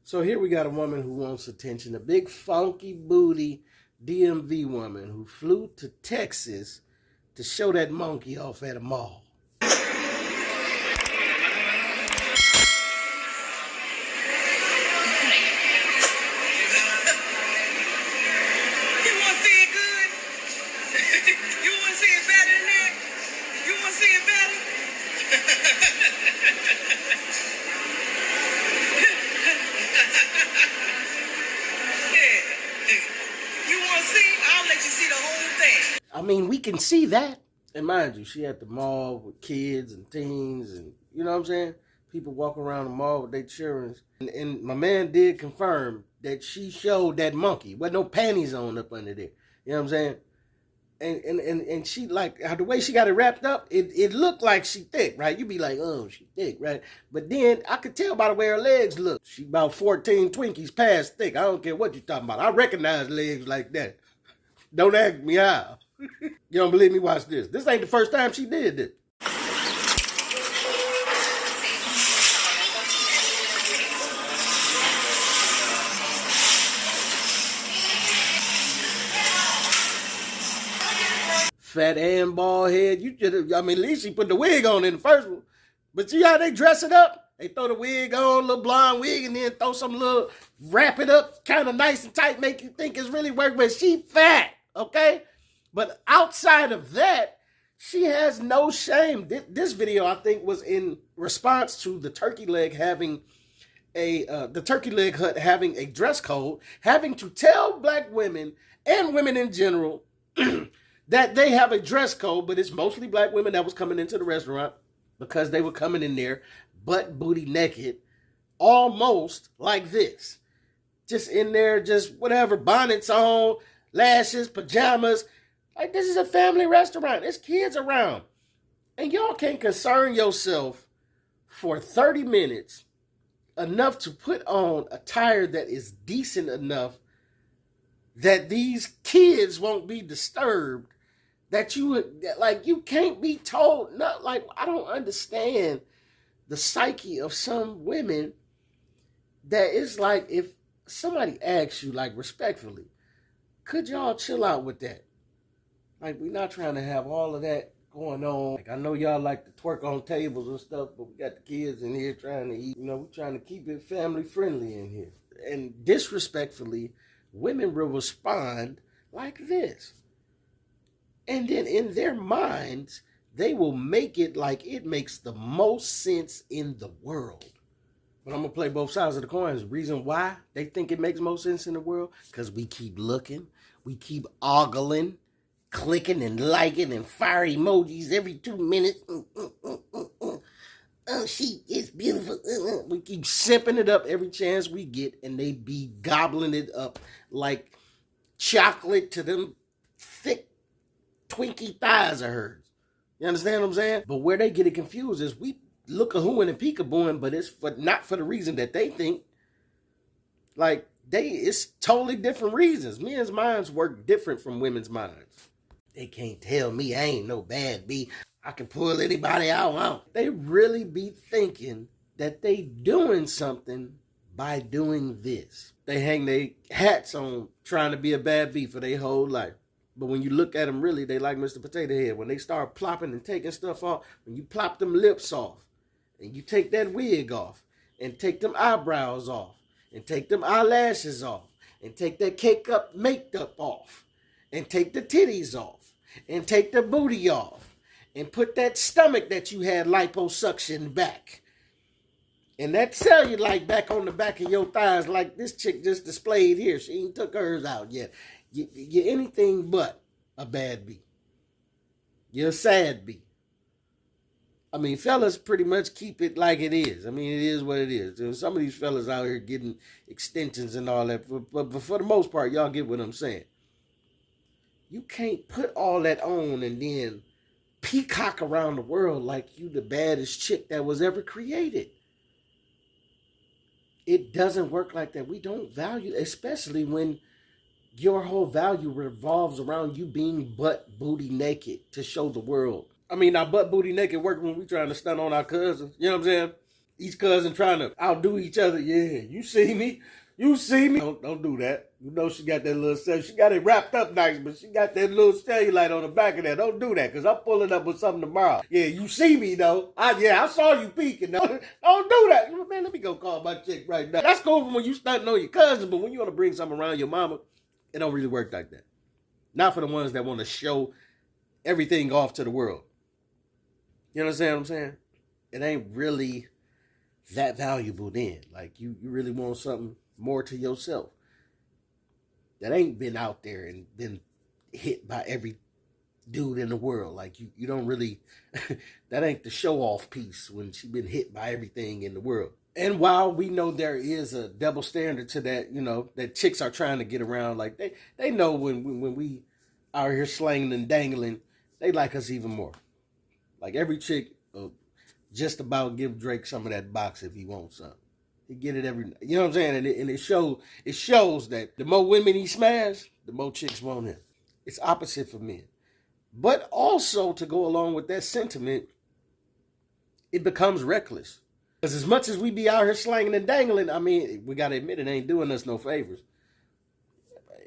So here we got a woman who wants attention, a big funky booty DMV woman who flew to Texas to show that monkey off at a mall. I mean, we can see that. And mind you, she at the mall with kids and teens and, you know what I'm saying? People walking around the mall with their children. And my man did confirm that she showed that monkey. Wasn't no panties on up under there. You know what I'm saying? And she, like, the way she got it wrapped up, it looked like she thick, right? You be like, oh, she thick, right? But then I could tell by the way her legs look. She about 14 Twinkies past thick. I don't care what you're talking about. I recognize legs like that. Don't ask me how. You don't believe me? Watch this. This ain't the first time she did this. Fat and bald head. You just, I mean, at least she put the wig on in the first one. But see how they dress it up? They throw the wig on, a little blonde wig, and then throw some little, wrap it up kind of nice and tight, make you think it's really working. But she fat, okay? But outside of that, she has no shame. This video, I think, was in response to the Turkey Leg having the Turkey Leg Hut having a dress code, having to tell black women and women in general that they have a dress code, but it's mostly black women that was coming into the restaurant because they were coming in there butt booty naked, almost like this. Just in there, just whatever, bonnets on, lashes, pajamas. Like, this is a family restaurant. There's kids around. And y'all can't concern yourself for 30 minutes enough to put on attire that is decent enough that these kids won't be disturbed. That you can't be told. Not like, I don't understand the psyche of some women that it's like, if somebody asks you, like, respectfully, could y'all chill out with that? Like, we're not trying to have all of that going on. Like, I know y'all like to twerk on tables and stuff, but we got the kids in here trying to eat. You know, we're trying to keep it family friendly in here. And disrespectfully, women will respond like this. And then in their minds, they will make it like it makes the most sense in the world. But I'm going to play both sides of the coin. The reason why they think it makes most sense in the world, because we keep looking, we keep ogling, clicking and liking and fire emojis every 2 minutes. Oh, she is beautiful. We keep sipping it up every chance we get, and they be gobbling it up like chocolate to them thick Twinkie thighs of hers. You understand what I'm saying? But where they get it confused is we look a hooing and peekabooing, but it's not for the reason that they think. Like, it's totally different reasons. Men's minds work different from women's minds. They can't tell me I ain't no bad B. I can pull anybody I want. They really be thinking that they doing something by doing this. They hang their hats on trying to be a bad B for their whole life. But when you look at them, really, they like Mr. Potato Head. When they start plopping and taking stuff off, when you plop them lips off, and you take that wig off, and take them eyebrows off, and take them eyelashes off, and take that cake up makeup off, and take the titties off, and take the booty off, and put that stomach that you had liposuction back, and that cellulite back on the back of your thighs like this chick just displayed here. She ain't took hers out yet. You're anything but a bad B. You're a sad B. I mean, fellas pretty much keep it like it is. I mean, it is what it is. Some of these fellas out here getting extensions and all that. But for the most part, y'all get what I'm saying. You can't put all that on and then peacock around the world like you the baddest chick that was ever created. It doesn't work like that. We don't value, especially when your whole value revolves around you being butt booty naked to show the world. I mean, our butt booty naked work when we trying to stunt on our cousins. You know what I'm saying? Each cousin trying to outdo each other. Yeah, you see me. You see me. Don't do that. You know she got that little cell. She got it wrapped up nice, but she got that little cellulite on the back of that. Don't do that, because I'm pulling up with something tomorrow. Yeah, you see me, though. I saw you peeking, though. Don't do that. Man, let me go call my chick right now. That's cool when you starting on your cousin, but when you want to bring something around your mama, it don't really work like that. Not for the ones that want to show everything off to the world. You understand what I'm saying? It ain't really that valuable then. Like, you really want something more to yourself that ain't been out there and been hit by every dude in the world. Like, you don't really, that ain't the show off piece when she been hit by everything in the world. And while we know there is a double standard to that, you know, that chicks are trying to get around, like they know when we out here slanging and dangling, they like us even more. Like, every chick just about give Drake some of that box if he wants some. He get it every, you know what I'm saying? And it shows that the more women he smashes, the more chicks want him. It's opposite for men. But also, to go along with that sentiment, it becomes reckless. Because as much as we be out here slanging and dangling, I mean, we got to admit it ain't doing us no favors.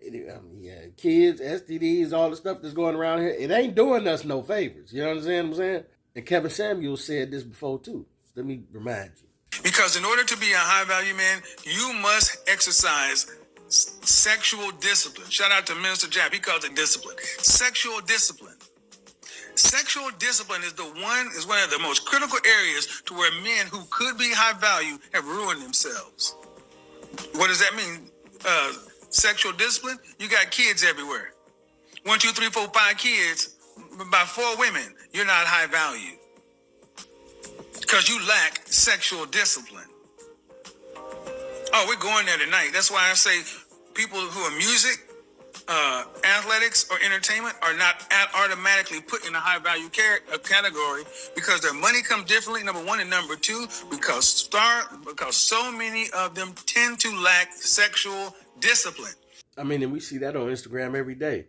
Yeah, kids, STDs, all the stuff that's going around here, it ain't doing us no favors. You know what I'm saying? And Kevin Samuels said this before too. Let me remind you. Because in order to be a high-value man, you must exercise sexual discipline. Shout out to Minister Japp. He calls it discipline. Sexual discipline. Sexual discipline is one of the most critical areas to where men who could be high value have ruined themselves. What does that mean? Sexual discipline? You got kids everywhere. 1, 2, 3, 4, 5 kids by 4 women. You're not high value. Because you lack sexual discipline. Oh, we're going there tonight. That's why I say people who are music, athletics, or entertainment are not automatically put in a high value category, because their money comes differently, number one, and number two, because so many of them tend to lack sexual discipline. I mean, and we see that on Instagram every day.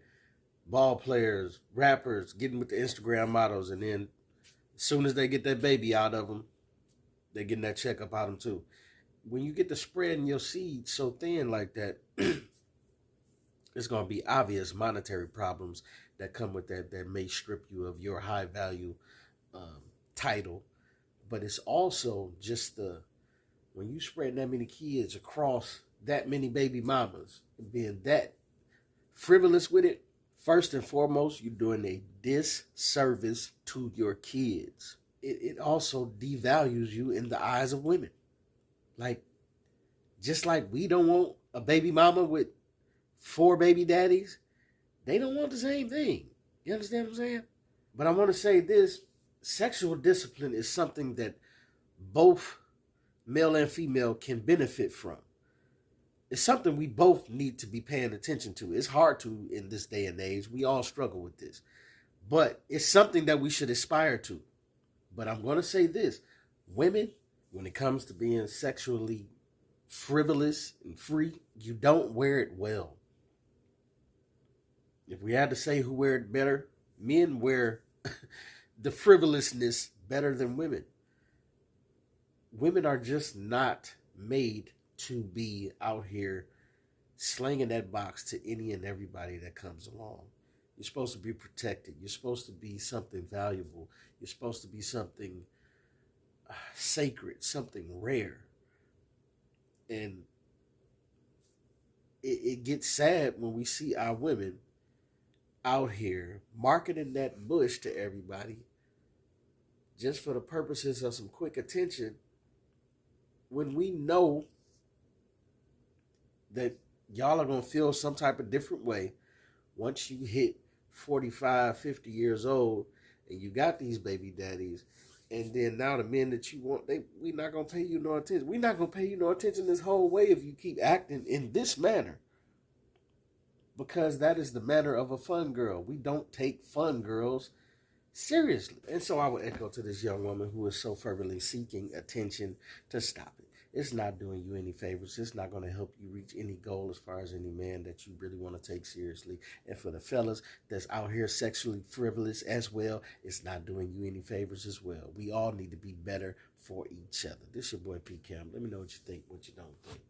Ball players, rappers getting with the Instagram models, and then as soon as they get that baby out of them, they're getting that checkup out of them too. When you get to spreading your seed so thin like that, it's going to be obvious monetary problems that come with that may strip you of your high value title. But it's also just when you spread that many kids across that many baby mamas, being that frivolous with it, first and foremost, you're doing a disservice to your kids. It also devalues you in the eyes of women. Like, just like we don't want a baby mama with 4 baby daddies, they don't want the same thing. You understand what I'm saying? But I want to say this: sexual discipline is something that both male and female can benefit from. It's something we both need to be paying attention to. It's hard to in this day and age. We all struggle with this. But it's something that we should aspire to. But I'm going to say this: women, when it comes to being sexually frivolous and free, you don't wear it well. If we had to say who wear it better, men wear the frivolousness better than women. Women are just not made to be out here slinging that box to any and everybody that comes along. You're supposed to be protected. You're supposed to be something valuable. You're supposed to be something sacred, something rare. And it gets sad when we see our women out here marketing that bush to everybody just for the purposes of some quick attention, when we know that y'all are going to feel some type of different way once you hit 45, 50 years old and you got these baby daddies, and then now the men that you want, we not going to pay you no attention. We're not going to pay you no attention this whole way if you keep acting in this manner. Because that is the manner of a fun girl. We don't take fun girls seriously. And so I would echo to this young woman who is so fervently seeking attention to stop it. It's not doing you any favors. It's not going to help you reach any goal as far as any man that you really want to take seriously. And for the fellas that's out here sexually frivolous as well, it's not doing you any favors as well. We all need to be better for each other. This your boy P Cam. Let me know what you think, what you don't think.